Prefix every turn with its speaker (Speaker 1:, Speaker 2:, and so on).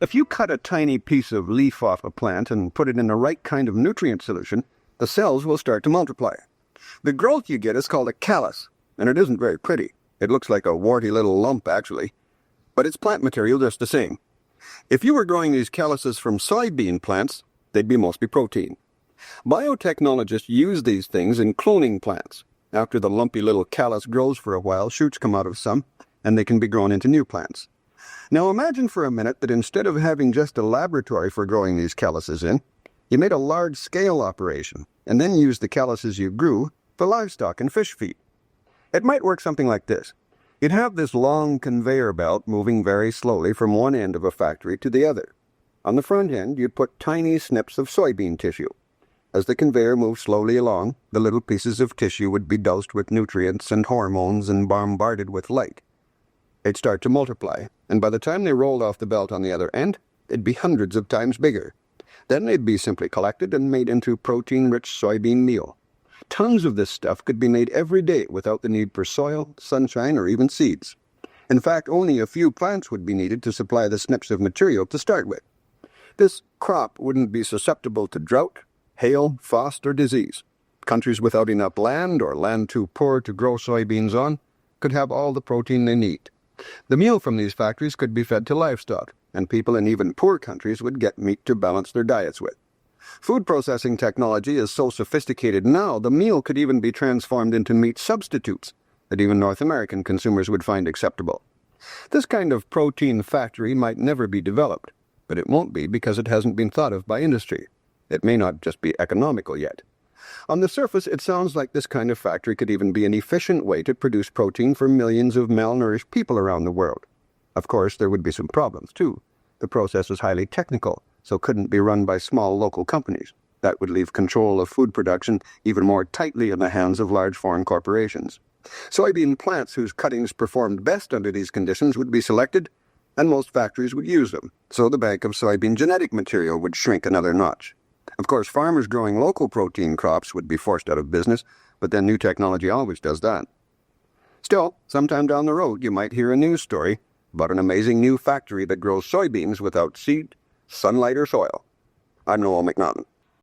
Speaker 1: If you cut a tiny piece of leaf off a plant and put it in the right kind of nutrient solution, the cells will start to multiply. The growth you get is called a callus, and it isn't very pretty. It looks like a warty little lump, actually. But it's plant material just the same. If you were growing these calluses from soybean plants, they'd be mostly protein. Biotechnologists use these things in cloning plants. After the lumpy little callus grows for a while, shoots come out of some, and they can be grown into new plants. Now imagine for a minute that instead of having just a laboratory for growing these calluses in, you made a large-scale operation, and then used the calluses you grew for livestock and fish feed. It might work something like this. You'd have this long conveyor belt moving very slowly from one end of a factory to the other. On the front end, you'd put tiny snips of soybean tissue. As the conveyor moved slowly along, the little pieces of tissue would be dosed with nutrients and hormones and bombarded with light. They'd start to multiply, and by the time they rolled off the belt on the other end, they'd be hundreds of times bigger. Then they'd be simply collected and made into protein-rich soybean meal. Tons of this stuff could be made every day without the need for soil, sunshine, or even seeds. In fact, only a few plants would be needed to supply the snips of material to start with. This crop wouldn't be susceptible to drought, hail, frost, or disease. Countries without enough land or land too poor to grow soybeans on could have all the protein they need. The meal from these factories could be fed to livestock, and people in even poor countries would get meat to balance their diets with. Food processing technology is so sophisticated now, the meal could even be transformed into meat substitutes that even North American consumers would find acceptable. This kind of protein factory might never be developed, but it won't be because it hasn't been thought of by industry. It may not just be economical yet. On the surface, it sounds like this kind of factory could even be an efficient way to produce protein for millions of malnourished people around the world. Of course, there would be some problems, too. The process is highly technical, so couldn't be run by small local companies. That would leave control of food production even more tightly in the hands of large foreign corporations. Soybean plants whose cuttings performed best under these conditions would be selected, and most factories would use them, so the bank of soybean genetic material would shrink another notch. Of course, farmers growing local protein crops would be forced out of business, but then new technology always does that. Still, sometime down the road you might hear a news story about an amazing new factory that grows soybeans without seed, sunlight, or soil. I'm Noel McNaughton.